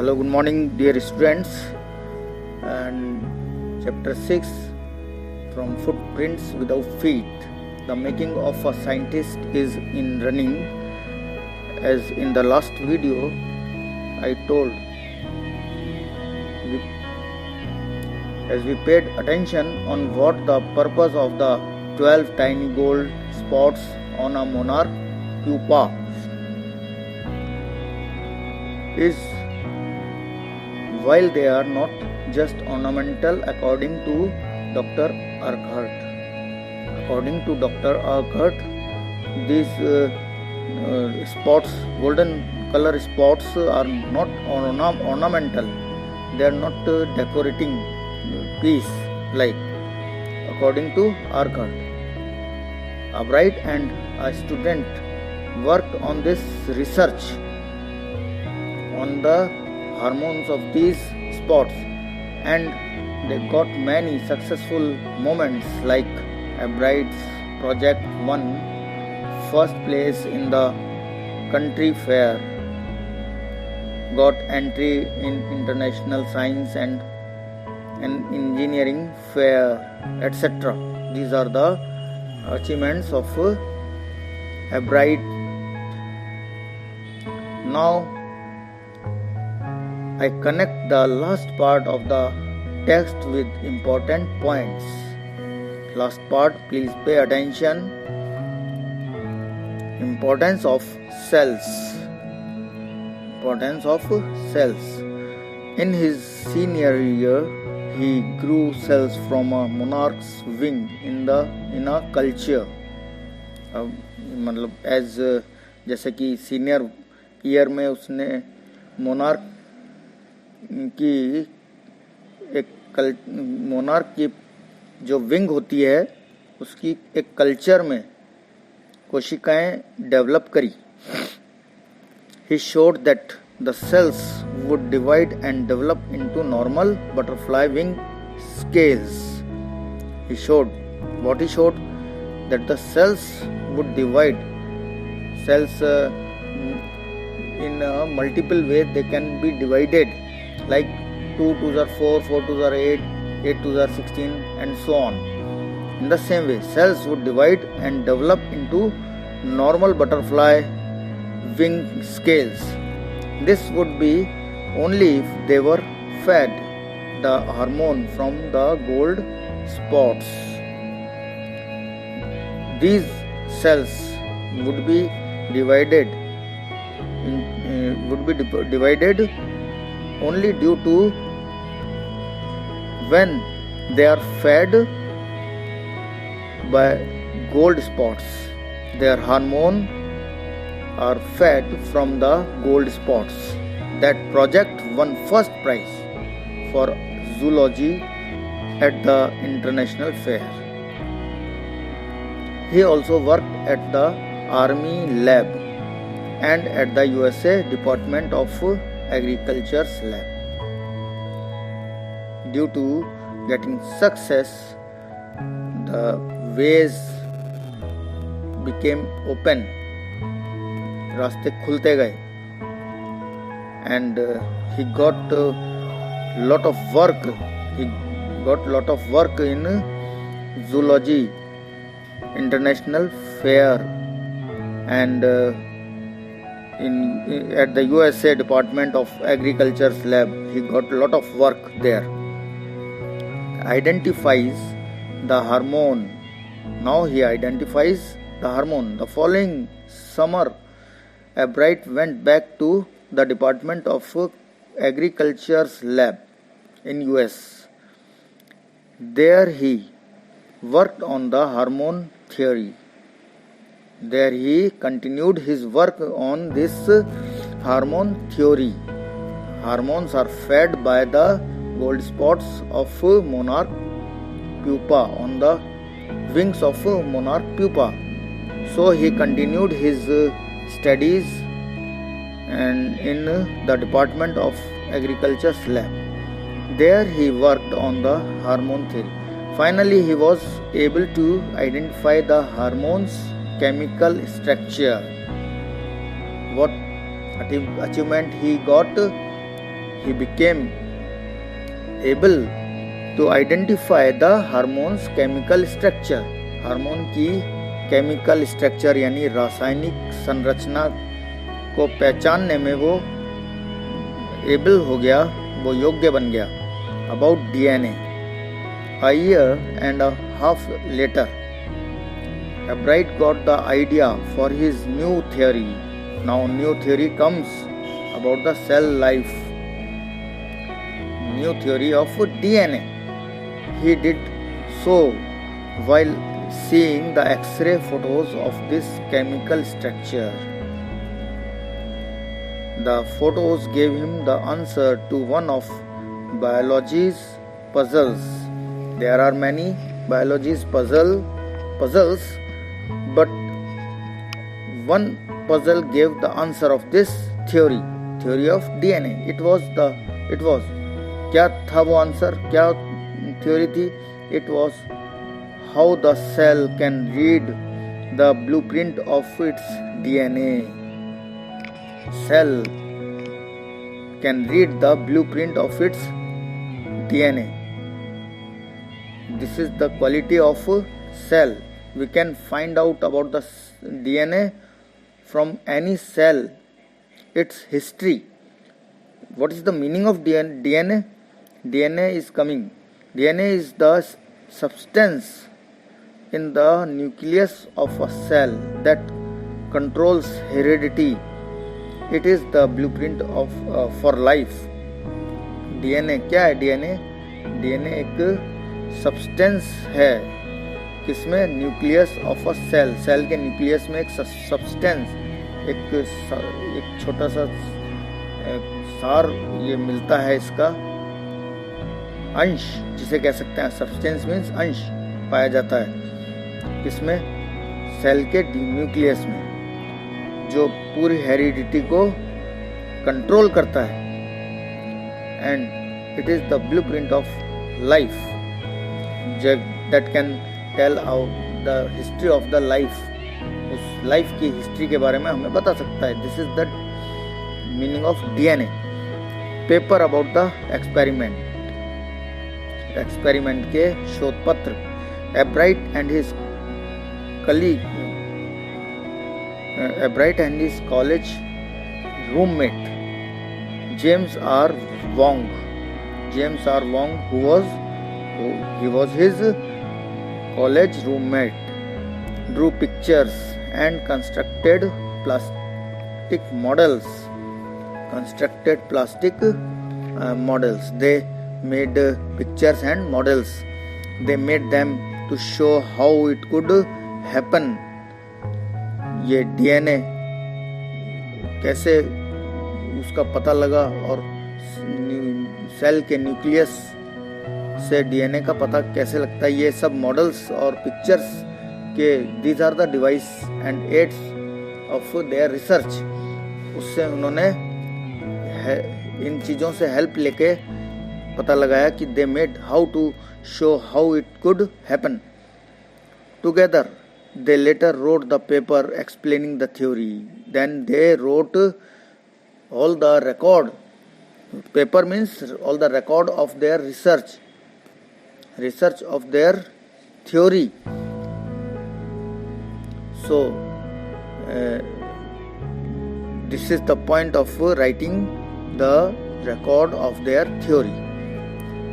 Hello, good morning, dear students. And chapter 6 from Footprints Without Feet. The making of a scientist is in running. As in the last video, I told, as we paid attention on what the purpose of the 12 tiny gold spots on a monarch pupa is, while they are not just ornamental according to Dr. Urquhart. According to Dr. Urquhart, these spots, golden color spots, are not ornamental. They are not decorating piece like. According to Urquhart, a bright and a student worked on this research on the hormones of these spots, and they got many successful moments like Abride's project won first place in the country fair, got entry in international science and engineering fair, etc. These are the achievements of Abride. Now I connect the last part of the text with important points. Last part, please pay attention. Importance of cells. Importance of cells. In his senior year, he grew cells from a monarch's wing in a culture. मतलब as जैसे कि senior year में उसने monarch की जो wing होती है उसकी एक कल्चर में कोशिकाएं डेवलप करी. He showed that the cells would divide and develop into normal butterfly wing scales. He showed that the cells would divide. Cells in a multiple way they can be divided, like 2 2s are 4, 4 2s are 8, 8 2s are 16, and so on. In the same way, cells would divide and develop into normal butterfly wing scales. This would be only if they were fed the hormone from the gold spots. These cells would be divided only due to when they are fed by gold spots. Their hormone are fed from the gold spots. That project won first prize for zoology at the international fair. He also worked at the Army lab and at the USA Department of Agriculture's lab. Due to getting success, the ways became open. रास्ते खुलते गए, and he got lot of work. He got lot of work in zoology, international fair, and at the USA Department of Agriculture's lab. He got lot of work there. Identifies the hormone. Now he identifies the hormone. The following summer, Abright went back to the Department of Agriculture's lab in US. There he worked on the hormone theory. There he continued his work on this hormone theory. Hormones are fed by the gold spots of monarch pupa on the wings of monarch pupa. So he continued his studies and in the Department of Agriculture's lab. There he worked on the hormone theory. Finally, he was able to identify the hormones' chemical structure. What achievement he got? he became able to identify the hormones chemical structure. Hormone की chemical structure यानी रासायनिक संरचना को पहचानने में वो able हो गया, वो योग्य बन गया. About DNA. A year and a half later, Albright got the idea for his new theory. Now new theory comes about the cell life. New theory of DNA. He did so while seeing the X-ray photos of this chemical structure. The photos gave him the answer to one of biology's puzzles. There are many biology's puzzles, but one puzzle gave the answer of this theory of DNA. It was क्या था वो answer, क्या theory थी? It was how the cell can read the blueprint of its DNA. Cell can read the blueprint of its DNA. This is the quality of cell. We can find out about the DNA from any cell, its history. What is the meaning of DNA? DNA is the substance in the nucleus of a cell that controls heredity. It is the blueprint for life. DNA क्या है? DNA एक substance है, किसमें? Nucleus of a cell. Cell के nucleus में एक substance, एक छोटा सा सार ये मिलता है, इसका अंश जिसे कह सकते हैं. सब्सटेंस मीन्स अंश पाया जाता है किसमें? सेल के न्यूक्लियस में, जो पूरी हेरिडिटी को कंट्रोल करता है. And it is the blueprint of life that can tell out the history of the life. उस लाइफ की हिस्ट्री के बारे में हमें बता सकता है. This is the meaning of DNA. Paper about the experiment के शोध पत्र. Albright and his college roommate James R. Wong, he was his college roommate, drew pictures and constructed plastic models. They made pictures and models. They made them to show how it could happen. ये DNA कैसे उसका पता लगा, और cell के nucleus से DNA का पता कैसे लगता है, ये सब मॉडल्स और पिक्चर्स के these are the device and aids of their research. उससे उन्होंने इन चीज़ों से हेल्प लेके पता लगाया कि they made how to show how it could happen. Together they later wrote the paper explaining the theory. Then they wrote all the record. Paper means all the record of their research of their theory. So this is the point of writing the record of their theory.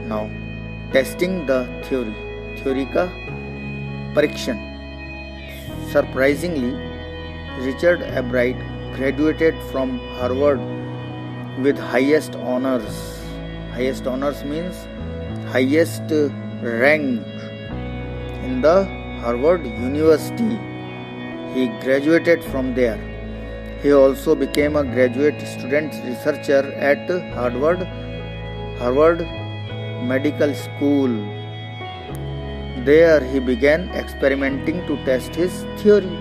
Now testing the theory का परीक्षण. Surprisingly, Richard Albright graduated from Harvard with highest honors. Highest honors means highest rank in the Harvard University. He graduated from there. He also became a graduate student researcher at Harvard Medical School. There he began experimenting to test his theory.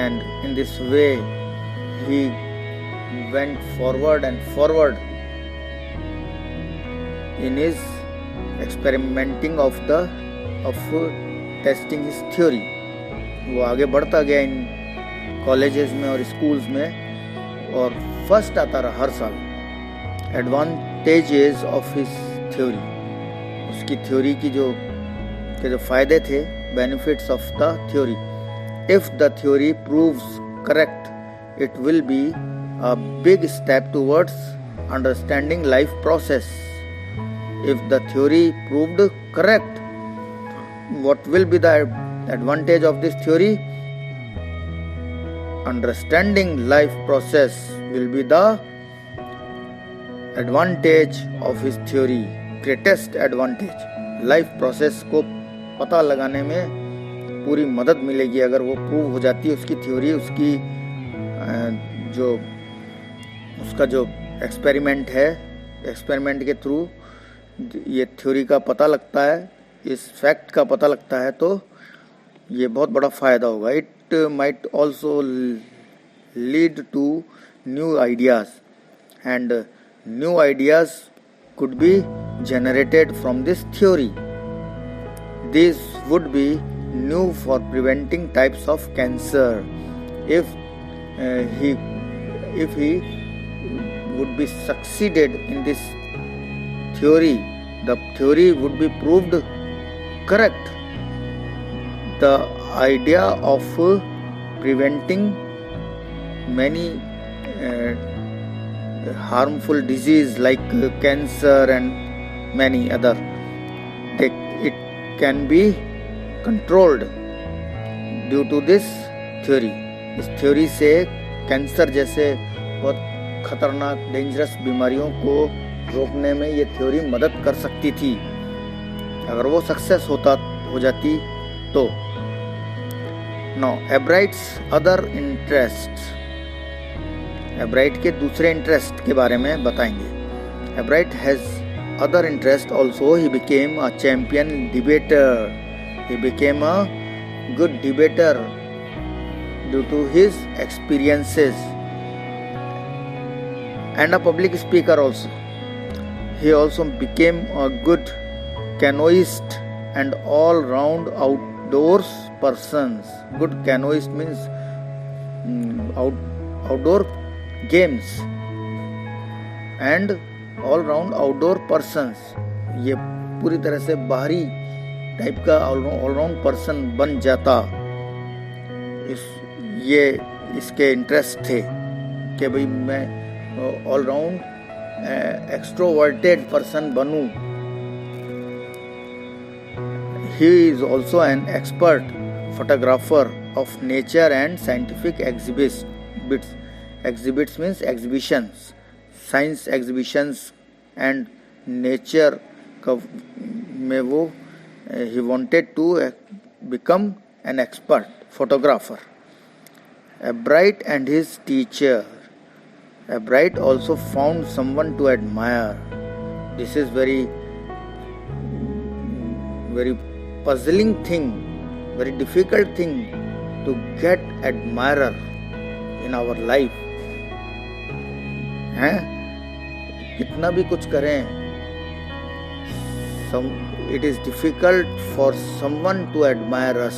And in this way he went forward and forward in his experimenting of testing his theory. वो आगे बढ़ता गया इन colleges में और schools में, और first आता रहा हर साल. एडवांटेजेस ऑफ हिज थ्योरी, उसकी थ्योरी की जो फायदे थे, benefits of the theory. If the theory proves correct it will be a big step towards understanding life process. If the theory proved correct, what will be the advantage of this theory? Understanding life process will be the advantage of his theory, greatest advantage. Life process को पता लगाने में पूरी मदद मिलेगी अगर वो prove हो जाती है उसकी थ्योरी, उसका जो एक्सपेरिमेंट है, एक्सपेरिमेंट के थ्रू ये थ्योरी का पता लगता है, इस फैक्ट का पता लगता है, तो ये बहुत बड़ा फायदा होगा. It might also lead to new ideas, and new ideas could be generated from this theory. This would be new for preventing types of cancer. If he would be succeeded in this theory, the theory would be proved correct. The idea of preventing many harmful disease like cancer and many other, it can be controlled due to this theory. इस theory से cancer जैसे बहुत खतरनाक dangerous बीमारियों को रोकने में ये थ्योरी मदद कर सकती थी अगर वो सक्सेस हो जाती तो. Now, Ebright's other interests. एब्राइट के दूसरे इंटरेस्ट के बारे में बताएंगे. Ebright has other interest also. He became a champion debater. He became a good debater due to his experiences and a public speaker also. He also became a good canoeist and all round outdoors persons. Good canoeist means outdoor games and all round outdoor persons. ये पूरी तरह से बाहरी type का all round person बन जाता. ये इसके इंटरेस्ट थे कि भाई मैं ऑल राउंड एक्सट्रोवर्टेड पर्सन बनूं. He is also an expert photographer of nature and scientific exhibits. Exhibits means exhibitions, science exhibitions and nature में वो he wanted to become an expert photographer. Ebright and his teacher. Ebright also found someone to admire. This is very puzzling thing, very difficult thing to get admirer in our life. हैं कितना भी कुछ करें, it is difficult for someone to admire us.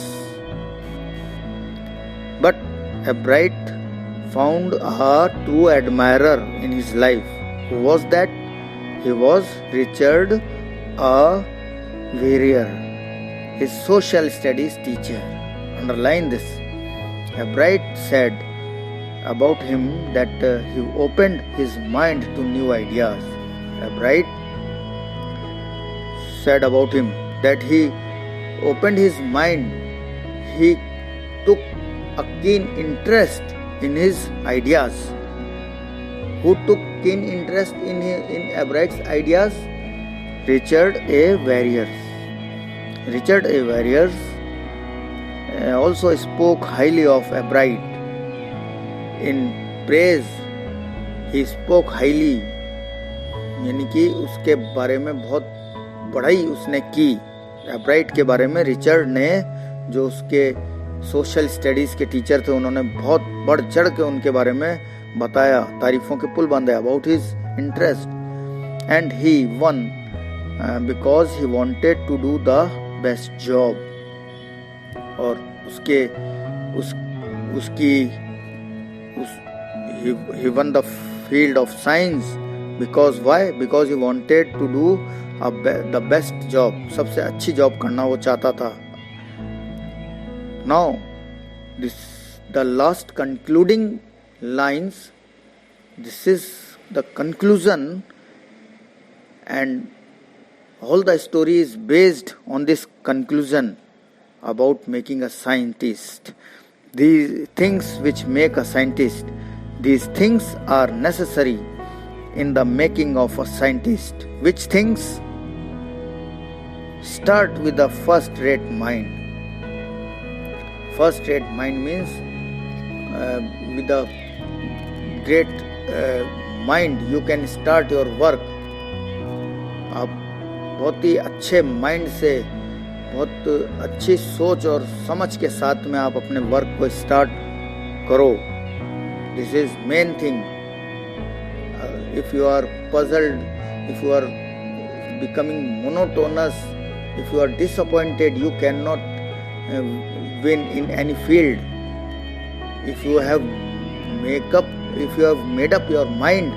But Ebright found a true admirer in his life. Who was that? He was Richard A. Verrier, his social studies teacher. Underline this. Ebright said about him that he opened his mind to new ideas. Ebright said about him that he opened his mind. He took a keen interest in his ideas. Who took keen interest in Ebright's ideas? Richard A. Verrier. Richard A. Verrier also spoke highly of Ebright. In praise, he spoke highly, यानी कि उसके बारे में बहुत बड़ाई उसने की. एब्राइट के बारे में रिचर्ड ने, जो उसके सोशल स्टडीज के टीचर थे, उन्होंने बहुत बढ़ चढ़ के उनके बारे में बताया, तारीफों के पुल बांधे about his interest. And he won because he wanted to do the best job. और he won the field of science Because why? Because he wanted to do the best job. सबसे अच्छी जॉब करना वो चाहता था. Now, the last concluding lines, this is the conclusion, and all the story is based on this conclusion about making a scientist. These things which make a scientist, these things are necessary in the making of a scientist. Which things? Start with the first-rate mind. First-rate mind means with a great mind you can start your work. आप बहुत ही अच्छे mind से, बहुत अच्छी सोच और समझ के साथ में आप अपने वर्क को स्टार्ट करो. This is main thing. If you are puzzled, if you are becoming monotonous, if you are disappointed, you cannot win in any field. If you have made up your mind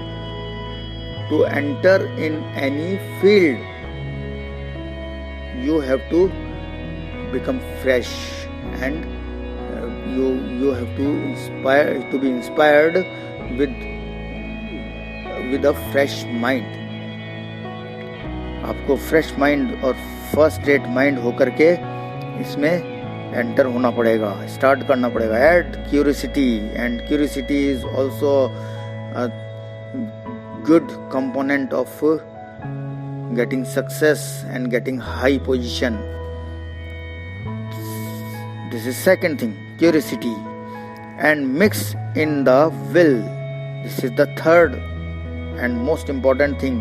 to enter in any field, you have to become fresh, and you have to be inspired with a fresh mind. आपको fresh mind और first rate mind होकर के इसमें enter होना पड़ेगा, start करना पड़ेगा. Add curiosity, and curiosity is also good component of getting success and getting high position. This is second thing, curiosity. And mix in the will. This is the third and most important thing.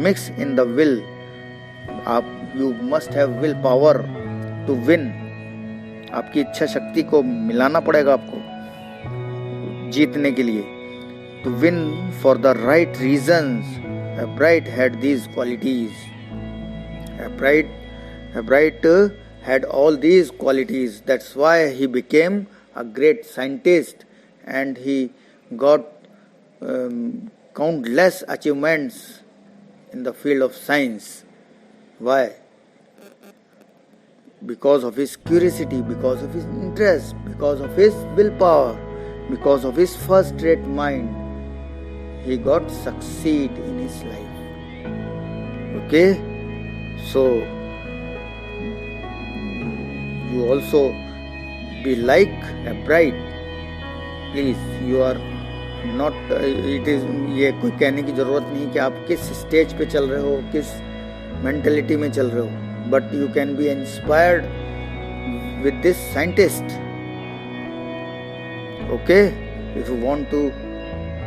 Mix in the will. You must have will power to win. आपकी इच्छा शक्ति को मिलाना पड़ेगा आपको जीतने के लिए. To win for the right reasons. Hebrides had these qualities. Hebrides had all these qualities. That's why he became a great scientist, and he got countless achievements in the field of science. Why? Because of his curiosity, because of his interest, because of his willpower, because of his first-rate mind. He got succeed in his life. Okay, so you also be like a bride. Please, you are not. It is ये कोई कहने की जरूरत नहीं कि आप किस stage पे चल रहे हो, किस मेंटेलिटी में चल रहे हो. But you can be inspired with this scientist. Okay, if you want to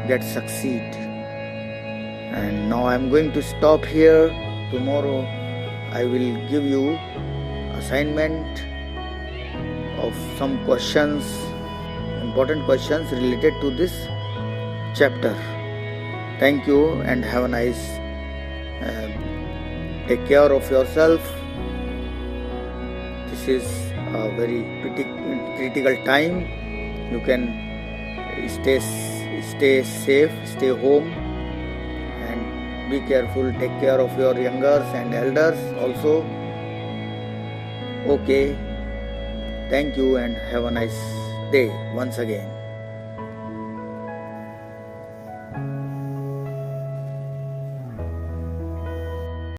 get succeed. And now I am going to stop here. Tomorrow I will give you assignment of some questions, important questions related to this chapter. Thank you and have a nice take care of yourself. This is a very critical time. You can stay safe, stay home, and be careful. Take care of your youngers and elders also. Okay, thank you and have a nice day once again.